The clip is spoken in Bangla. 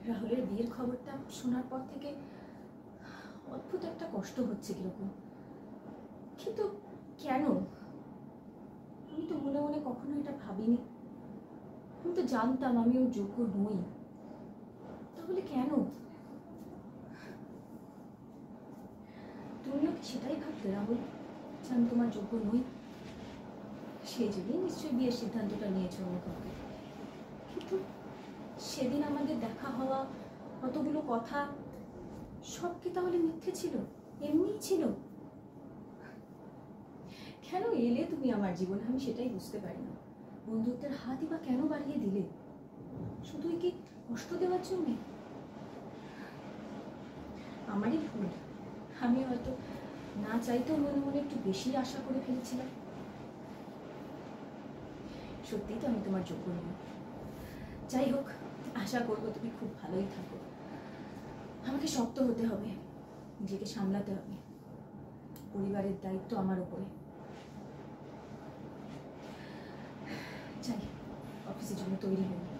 রাহুলের বিয়ের খবরটা শোনার পর থেকে অদ্ভুত একটা কষ্ট হচ্ছে কিরকম। কিন্তু কেন? আমি তো মনে মনে কখনো এটা ভাবিনি। আমি তো জানতাম আমি ওর যোগ্য নই, তাহলে কেন? তুমিও কি সেটাই ভাবতে রাহুল, যে আমি তোমার যোগ্য নই? সেই জন্যই নিশ্চয়ই বিয়ের সিদ্ধান্তটা নিয়েছো আমার কাউকে। কিন্তু সেদিন আমাদের দেখা হওয়া, কতগুলো কথা, সব কি তাহলে মিথ্যে ছিল? এমনিই ছিল? কেন এলে তুমি আমার জীবনে? আমি সেটাই বুঝতে পারি না। বন্ধুত্বের হাতই বা কেন বাড়িয়ে দিলে? শুধুই কি কষ্ট দেওয়ার জন্যে? আমারই ভুল। আমি হয়তো না চাইতেও মনে মনে একটু বেশি আশা করে ফেলেছিলাম। সত্যিই তো আমি তোমার যোগ্য নই। যাই হোক, আশা করবো তুমি খুব ভালোই থাকো। আমাকে শক্ত হতে হবে, নিজেকে সামলাতে হবে। পরিবারের দায়িত্ব আমার উপরে। যাই, অফিসের জন্য তৈরি হই।